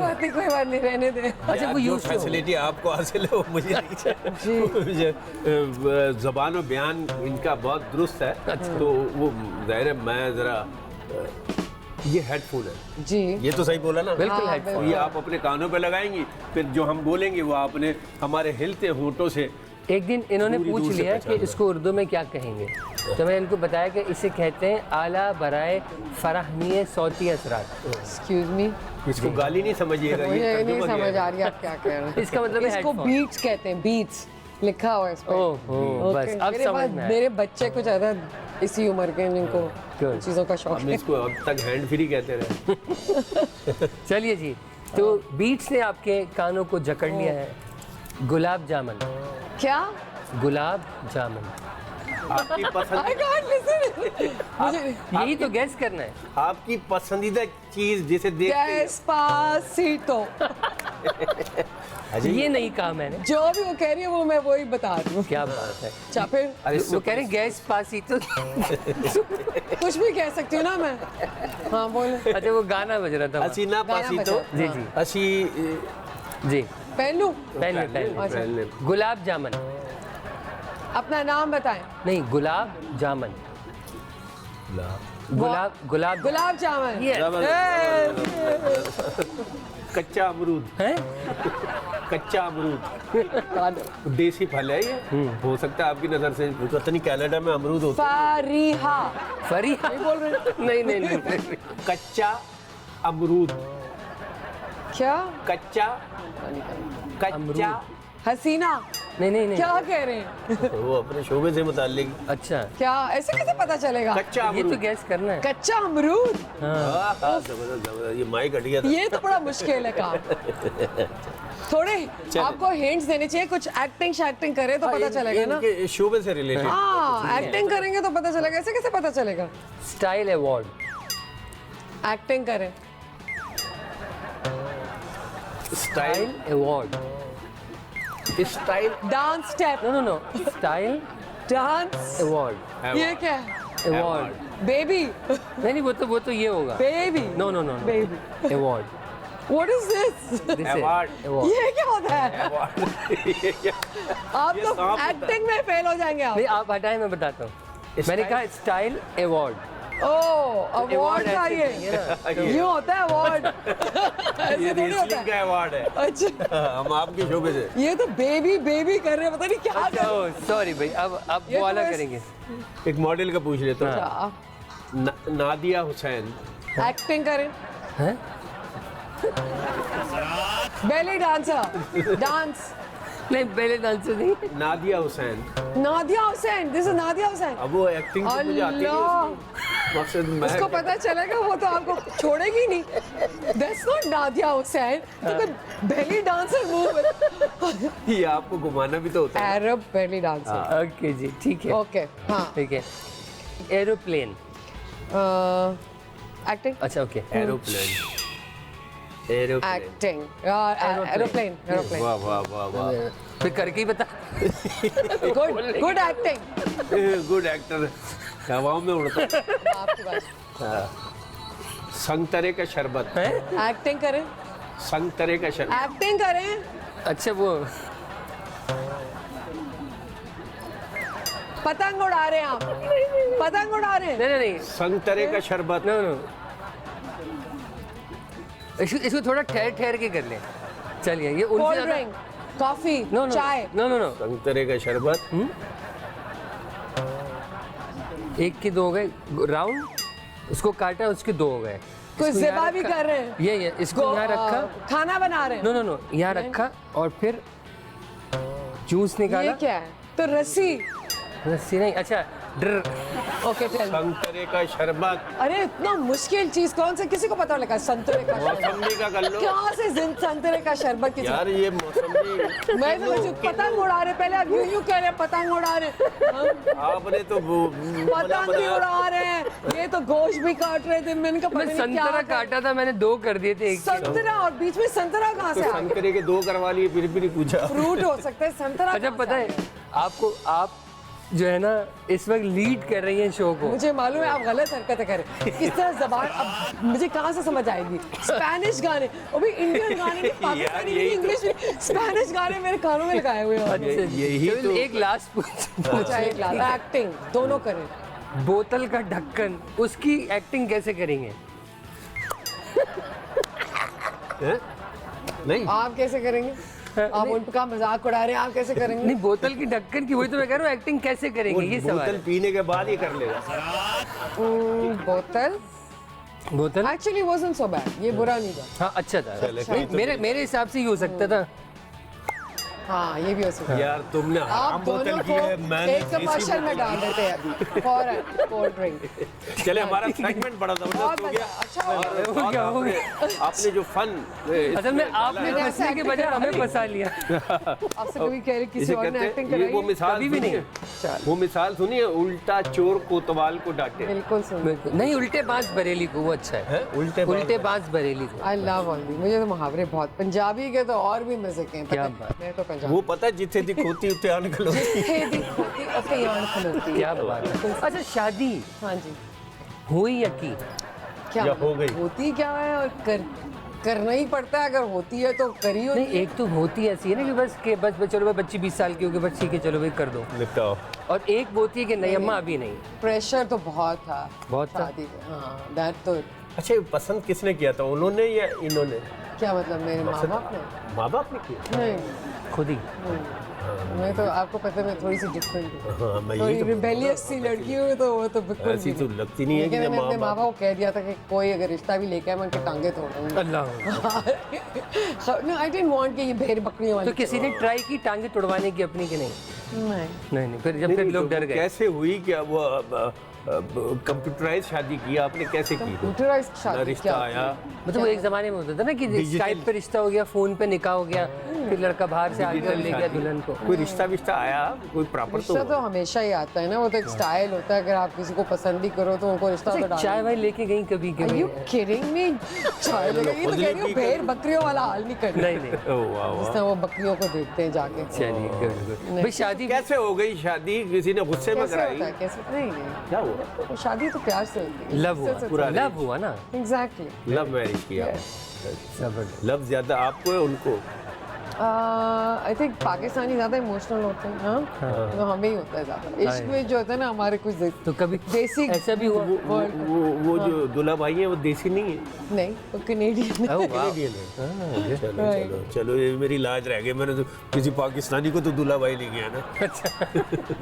बात नहीं रहने दे। अच्छा, वो यूज फैसिलिटी आपको हासिल है वो मुझे नहीं। ज़बान और बयान इनका बहुत दुरुस्त है। तो वो ज़ाहिर है, मैं ज़रा ये हेडफोन है जी, ये तो सही बोला ना? बिल्कुल हाँ, हेडफोन। ये आप अपने कानों पे लगाएंगी, फिर जो हम बोलेंगे वो आपने हमारे हिलते होंठों से। एक दिन इन्होंने दूरी पूछ दूर से लिया कि पहचाना। इसको उर्दू में क्या कहेंगे, तो मैंने इनको बताया कि इसे कहते हैं आला बराए फराहमी सौती असरात। एक्सक्यूज मी, इसको गाली नहीं समझिएगा, मुझे ये नहीं तर्जुमा समझ किया आ है। रही आप क्या कह रहे हैं। इसका मतलब है इसको हेडफोन। बीट्स कहते हैं, बीट्स लिखा हुआ है इस पे। ओहो, बस अब मेरे समझ पास में आया। मेरे बच्चे कुछ ज़्यादा इसी उम्र के हैं जिनको Good. चीज़ों का शौक हम है। इसको अब तक हैंड फ्री कहते रहे। चलिए जी, तो बीट्स ने आपके कानों को जकड़ लिया है। गुलाब जामुन, क्या? गुलाब जामुन, आपकी पसंद, I can't listen. मुझे यही तो गैस करना है। आपकी पसंदीदा चीज जिसे देखते हैं। डेस्पासितो, अजी, ये नहीं कहा मैंने। जो भी वो कह रही है वो मैं वही बता रही हूँ। क्या बात है, अच्छा, फिर अरे वो कह रहे हैं गैस पासी तो। कुछ भी कह सकती हूँ ना मैं। हाँ बोले, अच्छा, वो गाना बज रहा था वहाँ। हसीना गाना पासी बजा। तो जी जी असी जी, पहन लूँ? पहले अच्छा। पहले गुलाब जामुन, अपना नाम बताएं। नहीं गुलाब जामुन, गुलाब गुलाब गुलाब जामुन। ये कच्चा अमरूद, है कच्चा अमरूद देसी फल है ये। हो सकता है आपकी नजर से पता नहीं कनाडा में अमरूद होता फारिहा, फरिया बोल रहे नहीं नहीं नहीं है। कच्चा अमरूद, क्या? कच्चा कच्चा। हसीना, नहीं नहीं नहीं। क्या कह रहे हैं? वो अपने शोबे से मुताल्लिक। अच्छा, क्या ऐसे कैसे पता चलेगा? कच्चा ये तो अमरूद। गैस करना है। कच्चा अमरूद, जबरदस्त जबरदस्त, ये माइक हट गया था। ये तो बड़ा मुश्किल है काम। थोड़े आपको हिंट्स देने चाहिए, कुछ एक्टिंग शैक्टिंग करे तो पता चलेगा ना। इनके शोबे से रिलेटेड। हाँ, एक्टिंग करेंगे तो पता चलेगा, ऐसे कैसे पता चलेगा? स्टाइल अवार्ड, एक्टिंग करें, style award, style dance step, no no no, style dance, award, ये क्या है? अवार्ड। बेबी, नहीं नहीं, वो तो ये होगा। Baby, no no no, baby, award, what is this? Award. Award. ये क्या होता है? आप ये तो सांप होता है। एक्टिंग में फेल हो जाएंगे आप। नहीं आप हटाए, मैं बताता हूँ। मैंने कहा स्टाइल अवार्ड। ओ, अवार्ड का ऐसे नहीं है ना। ये होता है अवार्ड। ऐसे ये थोड़ी होता रेसलिंग का है। अवार्ड है। अच्छा, हम आपके शोबे से। ये तो बेबी बेबी कर रहे हैं, पता नहीं क्या कर रहे हैं। सॉरी भाई, अब ये वो तो अलग बस- करेंगे। एक मॉडल का पूछ लेता हूँ। अच्छा, नादिया हुसैन। एक्टिंग करें, हैं? बेली डांसर, डांस, नहीं पहले डांसर नहीं। नादिया हुसैन। Nadia Hussain, this is Nadia Hussain. अब वो एक्टिंग तो मुझे आती अल्लाह, है। मकसद मैं उसको पता चलेगा वो तो आपको छोड़ेगी नहीं। दैट्स नॉट नादिया हुसैन, तो कोई बेली डांसर मूव, ये आपको घुमाना भी तो होता है। अरब बेली डांसर। ओके जी, ठीक है। ओके, हाँ, ठीक है। एरोप्लेन, एक्टिंग, अच्छा okay. Aeroplane, aeroplane. Acting, aeroplane, aeroplane, वाह वाह वाह वाह। फिर करके ही बता। Good good acting. Good actor, हवाओं में उड़ता है। आपकी बात, संतरे का शरबत। हैं? एक्टिंग करें, संतरे का शरबत। एक्टिंग करें, अच्छा वो पतंग उड़ा रहे हैं आप, पतंग उड़ा रहे हैं। नहीं नहीं नहीं, संतरे का शरबत। नो नो, इसको थोड़ा ठहर ठहर के कर लें। चलिए ये उनसे कोल्ड ज़्यादा ड्रिंक, कॉफी, नो नो चाय, नो नो नो, संतरे का शरबत, एक के दो हो गए राउंड, उसको काटा उसके दो हो गए। कोई इसको ज़िबा यहाँ भी रखा। कर रहे हैं। ये इसको यहाँ रखा, खाना बना रहे हैं। नो नो नो, यहाँ रखा और फिर जूस ये निकाला। क्या है? तो रस्सी। रस्सी नहीं, अच्छा ड्र ओके टेल। संतरे का शरबत, अरे इतना मुश्किल चीज कौन से किसी को पता लगा संतरे का शरबत? मौसमी का कर लो कहाँ से संतरे का शरबत किसी यार, ये मौसमी। मैं तो मुझे पतंग उड़ा रहे, पहले अब यूं कह रहे हैं पतंग उड़ा रहे हैं। आपने तो वो पतंग भी उड़ा रहे हैं, ये तो गोश्त भी काट रहे थे। मैंने कहा पता मैं नहीं संतरा क्या काटा था, मैंने दो कर दिए थे एक के। संतरा, और बीच में संतरा कहाँ तो से आ गया? संतरे के दो करवा लिए, फिर भी नहीं पूछा। फ्रूट हो सकता है, संतरा अच्छा कहाँ से पता आ है गया? आपको, आप जो है ना इस वक्त लीड कर रही हैं शो को। मुझे मालूम है आप गलत हरकतें करें। किस तरह जबान अब मुझे कहाँ से समझ आएगी? स्पेनिश गाने, वो भी इंडियन गाने नहीं, पाकिस्तानी यही नहीं, इंग्लिश में स्पेनिश गाने मेरे कानों में लगाए हुए हैं। अच्छा, यही चलो, तो- एक लास्ट अच्छा एक लाख एक्टिंग दोनों करें। बोतल का ढक्कन, उसकी एक्टिंग कैसे करेंगे? हैं? नहीं, आप कैसे करेंगे? आप उनका मजाक उड़ा रहे हैं, आप कैसे करेंगे? नहीं, बोतल की ढक्कन की, वही तो मैं कह रहा हूँ, एक्टिंग कैसे वो करेंगे ये सवाल बोतल है। पीने के बाद ही कर लेगा। बोतल बोतल, एक्चुअली वाजंट सो बैड, ये बुरा नहीं था। हाँ अच्छा था। चले, नहीं, मेरे हिसाब से ये हो सकता था। हाँ ये भी हो सकता है। यार तुमने आप हराम बोतल दोनों की को है, मैंने एक देसी कमर्शियल में बोतल डाल देते हैं अभी फॉर कोल्ड ड्रिंक। की। चले, हमारा सेगमेंट बड़ा बहुत जबरदस्त हो मजा, गया। अच्छा हो गया। हो गया, हो गया। आपने जो फन असल में आपने मैंने फंसने ऐसे के बजाय acting हमें करा। फंसा लिया। आपसे कभी कह रहे किसी इसे और ने कहते एक्टिंग हैं, ये वो कराई? मिसाल कभी भी सुनिए। चल। वो मिसाल सुनिए, उल्टा चोर कोतवाल को डांटे। बिल्कुल सुन। बिल्कुल। नहीं, उल्टे बांस बरेली को, वो अच्छा है। हैं? उल्टे बांस बरेली को। आई लव ऑल दी, मुझे तो मुहावरे बहुत, पंजाबी के तो और भी मजे के हैं। क्या पता है, बात। मैं तो पंजाबी वो पता है, जिथे दी खोती उते आन खलोती। थे दी खोती और कयान खलोती। क्या बात है। अच्छा, शादी हाँ जी, हुई या की? क्या या मतलब? हो गई। होती क्या है और करना ही पड़ता है, अगर होती है तो करी होती नहीं, एक तो होती ऐसी है ना कि बस चलो भाई, बच्ची 20 साल की होगी, बस ठीक है चलो भाई कर दो। निपटाओ। और एक वो होती है कि नहीं अम्मा अभी नहीं। प्रेशर तो बहुत था बहुत था? शादी पे। हाँ दैट तो अच्छा, ये पसंद किसने किया था, उन्होंने या इन्होंने? क्या मतलब, मेरे माँ बाप ने? माँ बाप ने किया? नहीं, खुद ही। मैं तो आपको पता है मैं थोड़ी सी डिफरेंट हूँ, हाँ, मैं थोड़ी यही तो रिबेलियस सी लड़की हूँ, तो वो तो बिल्कुल ऐसी भी तो नहीं। लगती नहीं है कि लेकिन मैंने अपने माँ माँ बाप। बाप को कह दिया था कि कोई अगर रिश्ता भी लेके आए मैं उनके टांगे तोड़ूंगी। अल्लाह। नो आई डिडंट वांट कि ये भेड़ बकरियों वाली। तो किसी ने ट्राई की टांगे तुड़वाने की अपनी कि नहीं? नहीं, नहीं, फिर जब तक लोग डर गए। कैसे हुई, क्या वो कंप्यूटराइज शादी की आपने, कैसे की? कंप्यूटराइज्ड ना शादी रिश्ता क्या आया। मतलब वो एक जमाने में होता था ना कि Digital- स्काइप पे रिश्ता हो गया, फोन पे निकाह हो गया, फिर लड़का बाहर से आकर ले गया दुल्हन को। कोई रिश्ता विश्ता आया, कोई प्रॉपर तो रिश्ता तो हमेशा ही आता है ना, वो तो एक स्टाइल होता है, अगर आप किसी को पसंद भी करो तो उनको रिश्ता तो अच्छा, चाय डालना। वाय लेके गई कभी Are कभी? you kidding me? चाय लगा, ये तो कह रही हूँ भेड़ बकरियों वाला हाल नहीं करना। नहीं नहीं, ओह, वाह वाह। जिस तरह वो बकरियों को देखते हैं जाके। चलिए गुड। भाई शादी कैसे हो गई शादी, किसी ने गुस्से में कैसे कराई? होता है, कैसे नहीं नहीं, क्या हुआ? तो शादी तो प्यार से होती है। लव हुआ, पूरा लव हुआ ना। एग्जैक्टली। लव मैरिज किया। जबरदस्त। लव ज्यादा आपको है उनको? आई थिंक पाकिस्तानी ज्यादा इमोशनल होते हैं, हाँ तो हमें ही होता है ज्यादा। इश्क में जो होता है ना हमारे कुछ तो कभी देसी ऐसा भी हुआ? वो जो दूल्हा भाई है वो देसी नहीं है, नहीं, वो कनेडियन है। Oh, wow. कैनेडियन है। चलो Right. चलो चलो, ये मेरी लाज रह गई, मैंने तो किसी पाकिस्तानी को तो दूल्हा भाई नहीं किया ना। अच्छा,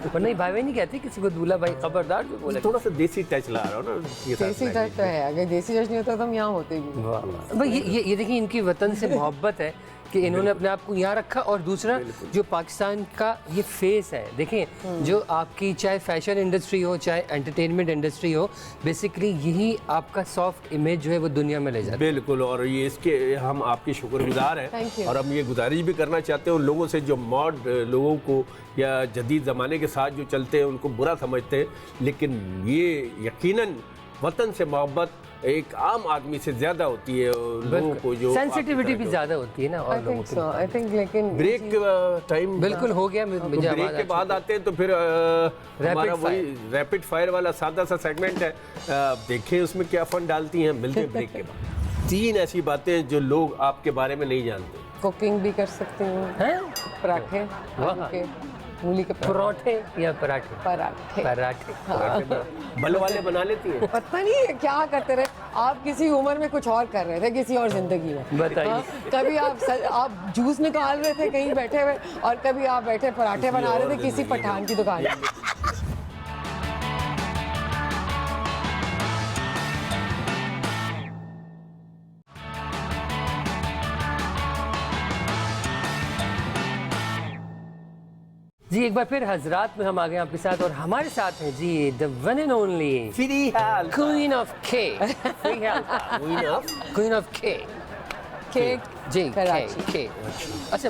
पर नहीं भाई भाई नहीं कहते किसी को दूल्हा भाई, खबरदार जो बोले। थोड़ा सा देसी टच ला रहा हूँ ना ये साथ देसी language टच तो है, अगर देसी टच नहीं होता तो हम यहाँ होते भी नहीं। भाई ये देखिए, इनकी वतन से मोहब्बत है कि इन्होंने अपने आप को यहाँ रखा। और दूसरा जो पाकिस्तान का ये फेस है, देखें जो आपकी चाहे फैशन इंडस्ट्री हो चाहे एंटरटेनमेंट इंडस्ट्री हो, बेसिकली यही आपका सॉफ्ट इमेज जो है वो दुनिया में ले जाता है। बिल्कुल, और ये इसके हम आपके शुक्रगुजार Thank हैं you. और हम ये गुजारिश भी करना चाहते हैं उन लोगों से जो मॉड लोगों को या जदीद ज़माने के साथ जो चलते हैं उनको बुरा समझते हैं, लेकिन ये यकीनन वतन से मोहब्बत एक आम आदमी से ज़्यादा होती है लोगों को, जो सेंसिटिविटी भी ज़्यादा होती है ना और आई लोगों थिंक की। सो, आई थिंक लेकिन ब्रेक टाइम बिल्कुल हो गया, मुझे ब्रेक आवाज़ के आ बाद आते हैं तो फिर हमारा वही रैपिड फायर वाला सादा सा सेगमेंट है। देखें उसमें क्या फन डालती हैं। मिलते हैं ब्रेक के बाद। 3 ऐसी बातें जो लोग आपके बारे में नहीं जानते। कुकिंग भी कर सकती हूँ, हैं? पराठे वाह। आलू के, मूली के पराठे या पराठे? पराठे। पराठे। बल वाले बना लेती हैं? पता नहीं क्या करते रहे आप, किसी उम्र में कुछ और कर रहे थे किसी और जिंदगी में। बताइए। हाँ, कभी आप जूस निकाल रहे थे कहीं बैठे हुए, और कभी आप बैठे पराठे बना रहे थे किसी पठान की दुकान में। जी एक बार फिर हजरात में हम आ गए आपके साथ, और हमारे साथ हैं जी द वन एंड ओनली फिलहाल क्वीन ऑफ के। क्वीन ऑफ के केक जी, कराची। के अच्छा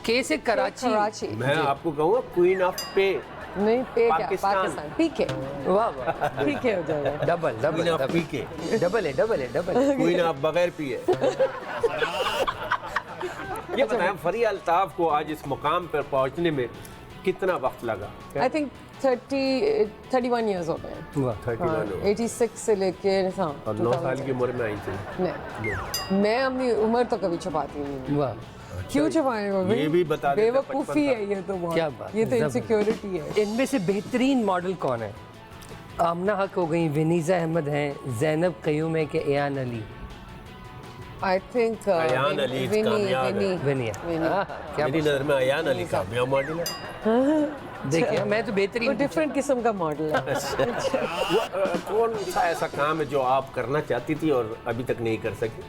के से कराची। कराची। मैं आपको कहूँगा क्वीन ऑफ पे। नहीं पे क्या, पाकिस्तान। पाकिस्तान पीके वाह वाह, पीके हो जाएगा। Double queen of double P के, डबल है, डबल है, डबल है। क्वीन ऑफ बगैर पिए। ये बताएं फरी अल्ताफ को आज इस मुकाम पर पहुंचने में कितना वक्त लगा? आई थिंक 31 ईयर्स हो गए। वाह 31 हो। 86 से लेके हाँ और 9 साल की उम्र में आई थी। नहीं, मैं अपनी उम्र तो कभी छुपाती नहीं। वाह, क्यों छुपाएंगे? ये भी बता देते बेवकूफ़ी 55 है ये तो बहुत। क्या बात ये तो है, इनसिक्योरिटी है। इनमें से बेहतरीन मॉडल कौन है? आमना हक हो गई, विनीजा अहमद हैं, जैनब कयूम है कि एयान अली? आई थिंक अयान अली कामयाब है। विनिया। विनी। क्या मेरी नजर में अयान अली कामयाब मॉडल है। देखिए मैं तो वो बेहतरीन डिफरेंट किस्म का मॉडल है। वो कौन सा ऐसा काम है जो आप करना चाहती थी और अभी तक नहीं कर सकी?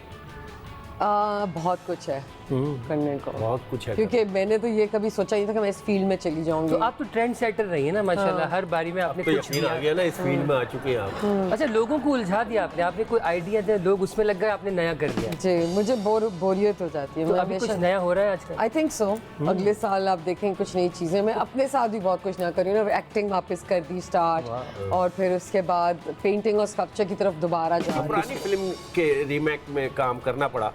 बहुत कुछ है करने को, बहुत कुछ है। क्योंकि मैंने तो ये कभी सोचा नहीं था कि मैं इस फील्ड में चली जाऊंगी। तो आप तो ट्रेंड सेटर रही है ना माशाल्लाह, हर बारी में आपने तो कुछ यकीन आ दिया। गया ना, इस फील्ड में आ चुके हैं आप। अच्छा लोगों को उलझा दिया आपने कोई आइडिया दिया, लोग उसमें लग गए, आपने नया कर दिया। जी, मुझे बोरियत हो जाती है। तो मैं अभी कुछ हमेशा नया हो रहा है आजकल? I think so. अगले साल आप देखें कुछ नई चीज़ें। मैं अपने साथ भी बहुत कुछ नया कर रही हूँ ना। एक्टिंग वापस कर दी स्टार्ट, और फिर उसके बाद पेंटिंग और स्कल्पचर की तरफ दोबारा जा रही पुरानी फिल्म के रीमेक में काम करना पड़ा,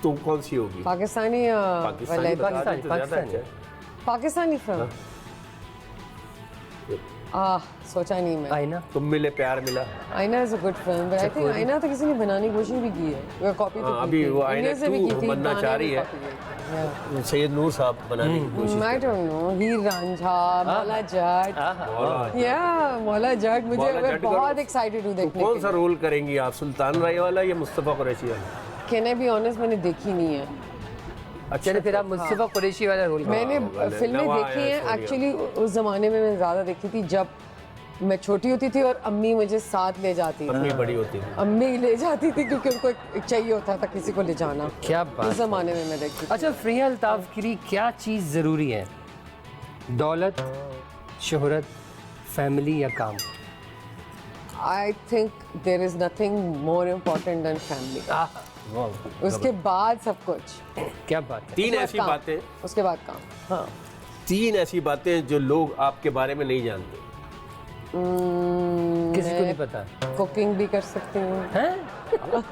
तो कौन सी होगी? पाकिस्तानी पाकिस्तानी बता पाकिस्तानी, दें तो ज़्यादा पाकिस्तानी। अच्छा। पाकिस्तानी फिल्म सोचा नहीं मैं। आईना। तुम मिले प्यार मिला। आईना is a good film, but I think आईना तो किसी ने बनाने की कोशिश भी की है, वो कॉपी तो हाँ, की अभी थी। वो आईना इंडिया से भी 2 की थी, बनना गाने चाह भी रही है। copy की है। सैयद नूर साहब बनाने की कोशिश आई डोंट नो, हीर रांझा, मौला जट, कर। या मौला जट, मुझे मौला मैं जट बहुत करो। एक्साइटेड हूँ तो देखने कौन के सा लिए। रोल करेंगी आप, सुल्तान राय वाला या मुस्तफ़ा कुरैशी वाला? कैन आई बी ऑनेस्ट, मैंने देखी नहीं है। चलिए फिर आप मुस्तफा कुरैशी वाला रोल करो। मैंने वाले फिल्में नवा देखी आया हैं है, एक्चुअली। उस ज़माने में मैं ज़्यादा देखी थी जब मैं छोटी होती थी और अम्मी मुझे साथ ले जाती थी। अम्मी बड़ी होती है। अम्मी ले जाती थी क्योंकि उनको एक चाहिए होता था किसी को ले जाना। क्या उस बात। ज़माने में मैं देखती थी। अच्छा फ्रिया अल्ताफ के लिए क्या चीज़ ज़रूरी है? दौलत, शोहरत, फैमिली या काम? I think there is nothing more important than family. उसके बाद सब कुछ। क्या बात है। तीन उसके बाद ऐसी काम। बातें, उसके बाद काम। हाँ, 3 ऐसी बातें जो लोग आपके बारे में नहीं जानते। किसी को नहीं पता कुकिंग भी कर सकती हूँ। हैं?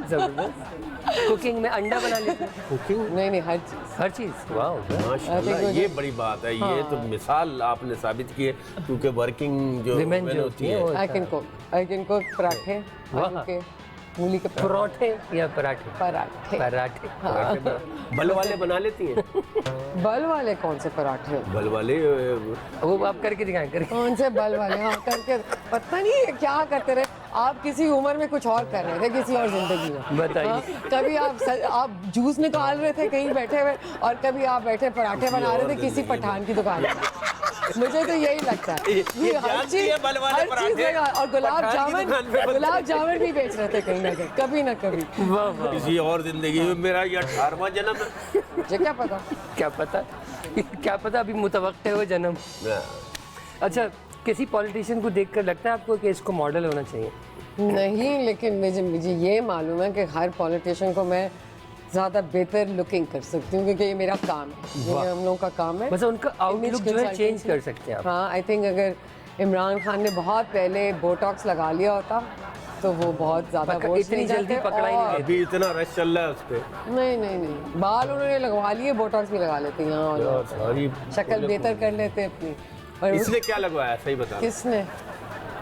जबरदस्त। कुकिंग में अंडा बना लेते हैं? कुकिंग नहीं नहीं, हर चीज़। हर चीज़। वाह माशाल्लाह, ये बड़ी बात है। ये तो मिसाल आपने साबित की है, क्योंकि वर्किंग जो विमेन women जो होती होती है है। वो आई कैन कुक पराठे, आलू के, मूली के पराठे या पराठे? पराठे। पराठे। बल वाले बना लेती हैं? बल वाले कौन से पराठे? बल वाले वो आप करके दिखाएं, करके। कौन से बल वाले? हाँ, करके पता नहीं क्या करते रहे आप, किसी उम्र में कुछ और कर रहे थे किसी और जिंदगी में। बताइए। हाँ, कभी आप जूस निकाल रहे थे कहीं बैठे हुए, और कभी आप बैठे पराठे बना रहे थे किसी पठान की दुकान में। मुझे तो यही लगता है। ये हर जानती चीज है बल वाले हर चीज पराठे, लगा, और पठान की दुकान पे बनते गुलाब जामुन भी बेच रहे थे कहीं ना कहीं, कभी ना कभी। वाह वाह। किसी और जिंदगी में। मेरा ये 18वां जन्म है। मुझे क्या पता। क्या पता, क्या पता अभी मुतवक्के हो जन्म। अच्छा किसी पॉलिटिशियन को देखकर लगता है आपको कि इसको मॉडल होना चाहिए? नहीं, लेकिन मुझे ये मालूम है कि हर पॉलिटिशियन को मैं ज़्यादा बेहतर लुकिंग कर सकती हूँ, क्योंकि ये मेरा काम है, ये हम लोगों का काम है। मतलब उनका आउटलुक Image जो है चेंज consultancy। कर सकते हैं आप। हाँ, आई थिंक अगर इमरान खान ने बहुत पहले बोटॉक्स लगा लिया होता तो वो बहुत ज़्यादा पकड़- वोट्स इतनी नहीं जल्दी जाते। पकड़ा ही नहीं और- गया। अभी इतना रश चल रहा है उस पे। नहीं नहीं नहीं, बाल उन्होंने लगवा लिए, बोटॉक्स भी लगा लेते हैं यहाँ और यार, सारी शक्ल बेहतर कर लेते अपनी। और इसने क्या लगवाया, सही बता। किसने?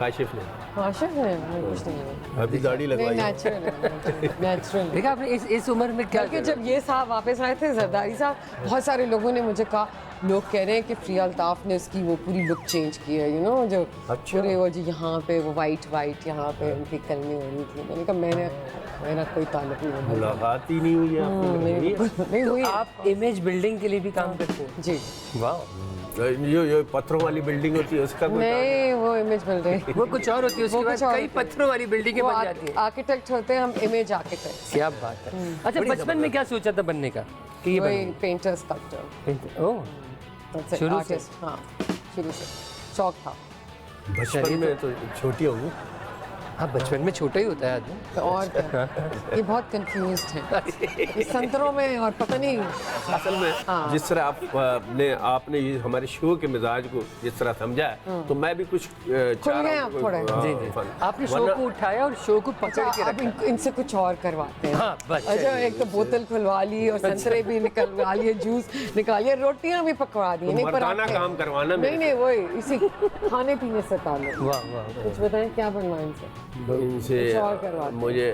काशिफ ने काशिफ ने? नहीं, कुछ नहीं है। अभी दाढ़ी नहीं, लगवाई है। नेचुरल है, नेचुरल। देखा आपने इस उम्र में क्या बल्कि जब ये साहब वापस आए थे, जरदारी साहब, बहुत सारे लोगों ने मुझे कहा लोग कह रहे हैं कि प्रिया अल्ताफ ने उसकी वो पूरी लुक चेंज की है, यू नो, जो अच्छा। पूरे वो जो यहाँ पे वो वाइट यहाँ पे उनकी करनी हो रही थी। मैंने कहा मेरा कोई ताल्लुक नहीं है। मुलाकात ही नहीं हुई आपकी। नहीं हुई है। आप इमेज बिल्डिंग के लिए भी काम करते हैं? जी वाह, ये पत्थरों वाली बिल्डिंग होती है उसका कोई नहीं, वो इमेज मिल रही है। वो कुछ और होती है, उसके वो बाद कुछ और कई होती है। पत्थरों वाली बिल्डिंगें बन जाती हैं। आर्किटेक्ट होते हैं हम, इमेज आर्किटेक्ट। क्या बात है। अच्छा, बचपन में क्या सोचा था बनने का कि ये वही पेंटर स्कल्पचर, बन ओह शुरू से? आर्टिस्ट। हाँ, शुरू से शौक था। बचपन में तो छोटी होगी। हाँ, बचपन में छोटा ही होता है आदमी। तो और क्या, ये बहुत कंफ्यूज्ड है इस संतरों में, और पता नहीं। असल में जिस तरह आपने ये हमारे शो के मिजाज को जिस तरह समझा है, तो मैं भी कुछ खुल गए आप थोड़े। जी जी, आपने शो को उठाया और शो को पकड़ के अब रखा। इनसे कुछ और करवाते हैं। हाँ, बस अच्छा, एक तो बोतल खुलवा ली और संतरे भी निकलवा लिए, जूस निकालिए, रोटियां भी पकवा दी। नहीं, मर्दाना पराठे। काम करवाना नहीं नहीं, वही इसी खाने पीने से ताल्लुक। वाह वाह। कुछ बताएं क्या बनवाएं इनसे? इनसे कुछ और करवाते हैं। मुझे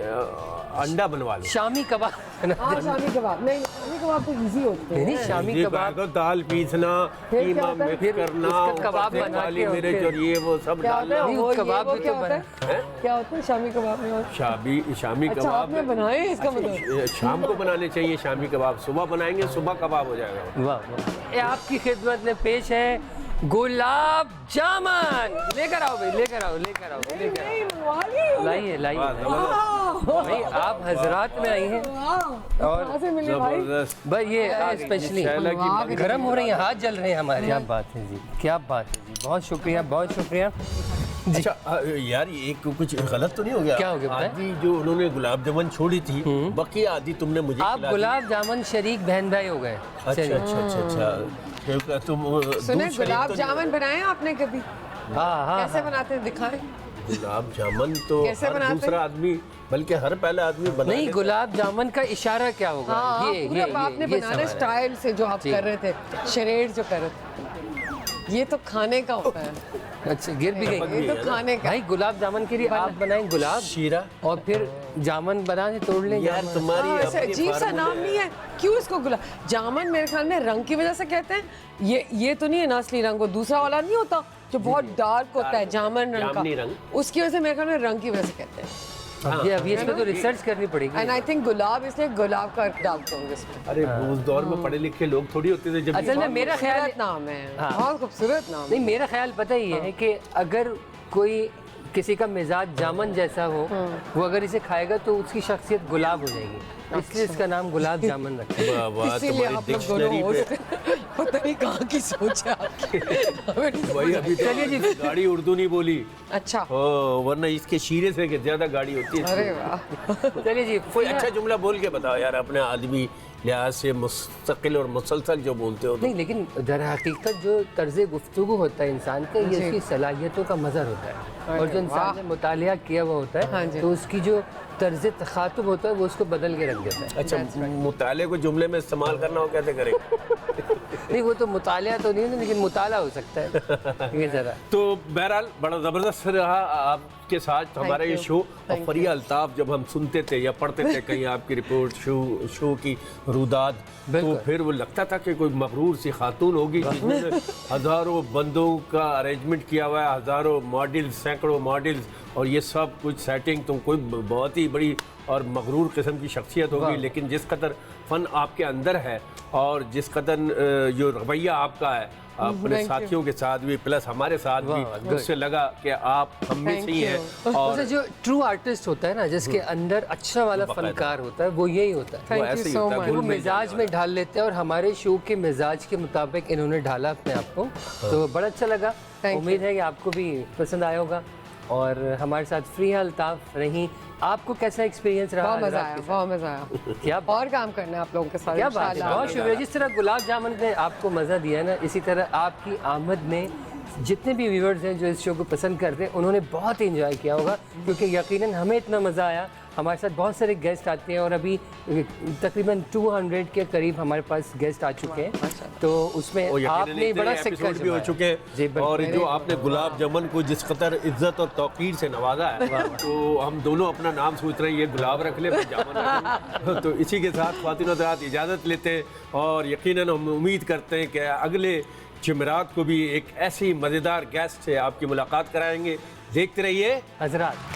अंडा बनवा लो। शामी कबाब। हाँ, शामी कबाब। नहीं, शामी कबाब तो इजी होते हैं। नहीं, शामी ये कबाब बात, दाल पीसना, फिर कीमा क्या होता है? मिक्स फिर करना, उसका कबाब ऊपर से बना काली के और मिर्च फिर- और ये वो सब क्या होता डालना। है? नहीं, वो ये कबाब वो भी क्या तो होता है? क्या होता है शामी कबाब में? और शामी अच्छा, कबाब आपने बनाए हैं इसका मतलब? शाम को बनाने चाहिए शामी कबाब। सुबह बनाएंगे, सुबह कबाब हो जाएगा। वाह वाह। ये आपकी खिदमत में पेश है गुलाब जामुन। लेकर आओ भाई, लेकर आओ, लेकर आओ, लेकर आओ। नहीं, मंगवा लिए। लाइए लाइए वाह, लाइए। जबरदस्त। भाई आप हजरात में आई हैं और कहाँ से मिले भाई? जबरदस्त। भाई ये स्पेशली शैला की वाह, गर्म हो रही हैं, हाथ जल रहे हैं हमारे। क्या बात है जी, क्या बात है जी, बहुत शुक्रिया, बहुत शुक्रिया। अच्छा यार, ये कुछ गलत तो नहीं हो गया? क्या हो गया बताएं? आधी जो उन्होंने गुलाब जामुन छोड़ी थी, बाकी आधी तुमने मुझे आप खिला दी। गुलाब जामुन शरीक बहन भाई हो गए। अच्छा चलिए। अच्छा अच्छा अच्छा। क्योंकि तुम सुने, दूध शरीक गुलाब तो नहीं जामुन बनाए आपने कभी? हाँ हाँ कैसे बनाते हैं, दिखाएं। गुलाब जामुन तो कैसे हर बनाते हैं? दूसरा आदमी, बल्कि हर पहला आदमी बना नहीं, लेता है। गुलाब जामुन का इशारा क्या होगा? हाँ, पूरा आपने ये बनाना सवाल है। स्टाइल से, जो आप जी। कर रहे थे, शरेड जो कर रहे थे, ये तो खाने का होता है। अच्छा, गिर भी ये गई। तो खाने का। भाई गुलाब जामुन के लिए आप बनाएं गुलाब शीरा। और फिर जामुन बना के तोड़ लें यार जामुन। तुम्हारी हाँ, ऐसे अपनी अजीब सा फार्मूले- नाम नहीं है, क्यों इसको गुलाब जामुन? मेरे ख्याल में रंग की वजह से कहते हैं। ये तो नहीं है ना असली रंग, वो दूसरा वाला नहीं होता जो बहुत डार्क होता है, जामुन रंग जामुनी का, रंग। उसकी वजह से मेरे ख्याल में रंग की वजह से कहते हैं। अभी इस पे तो रिसर्च करनी पड़ेगी। एंड आई थिंक गुलाब, इसलिए गुलाब का डालते होंगे इसमें। अरे उस दौर में पढ़े लिखे लोग थोड़ी होते थे जब असल में मेरा ख्याल खूबसूरत नाम है, हाँ। बहुत खूबसूरत नाम नहीं, है। मेरा ख्याल पता ही है कि अगर कोई किसी का मिजाज जामुन जैसा हो, वो अगर इसे खाएगा तो उसकी शख्सियत गुलाब हो जाएगी, इसलिए इसका नाम गुलाब जामुन रखा है। वाह वाह, इसीलिए तुम्हारी आप लोग दोनों डिक्शनरी होस्ट पे पता नहीं कहाँ की सोच है आपकी। हमें नहीं वही समझ अभी तो चलिए जी। गाड़ी उर्दू नहीं बोली। अच्छा, वरना इसके शीरे से कि ज्यादा गाड़ी होती है। अरे वाह। चलिए जी, कोई अच्छा जुमला बोल के बताओ यार, अपने आदमी लिहाज से मुस्तकिल और मुसलसल जो बोलते हो। नहीं, लेकिन दर हकीकत जो तर्ज गुफ्तगू होता है इंसान का, ये जी। उसकी सलाहियतों का मज़हर होता है। और जो इंसान वाह। ने मुतालिया किया हुआ होता हाँ है जी। तो उसकी जो तर्ज तखातुब होता है वो उसको बदल के रख देता है। अच्छा, मुताले को जुमले में इस्तेमाल करना हो कैसे करेंगे? नहीं, वो तो मुतालिया तो नहीं है, लेकिन मुताला हो सकता है ये ज़रा। तो बहरहाल बड़ा ज़बरदस्त रहा आपके साथ हमारा ये you. शो। और फरिया अल्ताफ जब हम सुनते थे या पढ़ते थे कहीं आपकी रिपोर्ट शो की रुदाद, तो बिल्कुल। फिर वो लगता था कि कोई मगरूर सी खातून होगी जिसने हज़ारों बंदों का अरेंजमेंट किया हुआ है, हज़ारों मॉडल्स, सैकड़ों मॉडल्स, और ये सब कुछ सेटिंग, तो कोई बहुत ही बड़ी और मगरूर किस्म की शख्सियत होगी। लेकिन जिस कदर फ़न आपके अंदर है और जिस कदर जो रवैया आपका है अपने Thank you. साथियों के साथ भी प्लस हमारे साथ वाह, भी, good. उससे लगा कि आप हम में से ही Thank हैं। you. और जैसे जो ट्रू आर्टिस्ट होता है ना, जिसके अंदर अच्छा वाला बाकायदा। फनकार होता है, वो यही होता है। वो थैंक ऐसे यू ही सो होता है, मच। वो घुल मिल मिजाज जाने में ढाल लेते हैं और हमारे शो के मिजाज के मुताबिक इन्होंने ढाला अपने आप को, तो बड़ा अच्छा लगा। Thank उम्मीद है कि आपको भी पसंद आया होगा। और हमारे साथ फ्रिया अल्ताफ रही। आपको कैसा एक्सपीरियंस रहा? बहुत मजा हजरात आया, के साथ? बहुत मजा आया। क्या बात- और काम करना है आप लोगों के साथ क्या बात है, इंशाल्लाह। बहुत शुक्रिया। जिस तरह गुलाब जामुन ने आपको मज़ा दिया है ना, इसी तरह आपकी आमद ने जितने भी व्यूअर्स हैं जो इस शो को पसंद करते हैं, उन्होंने बहुत ही इंजॉय किया होगा, क्योंकि यकीनन हमें इतना मज़ा आया हमारे साथ बहुत सारे गेस्ट आते हैं और अभी तकरीबन 200 के करीब हमारे पास गेस्ट आ चुके हैं, तो उसमें और यकीनन आपने इतने बड़ा सिक्का एपिसोड भी हो जमाया। चुके जी, हैं बिल्कुल। और जो आपने गुलाब जमन को जिस कदर इज्जत और तौकीर से नवाजा है, तो हम दोनों अपना नाम सोच रहे हैं ये गुलाब रख ले, फिर जामुन रख ले। तो इसी के साथ ख्वातीन और हज़रात इजाज़त लेते हैं और यकीनन हम उम्मीद करते हैं कि अगले जुमेरात को भी एक ऐसी मज़ेदार गेस्ट से आपकी मुलाकात कराएंगे। देखते रहिए हजरात।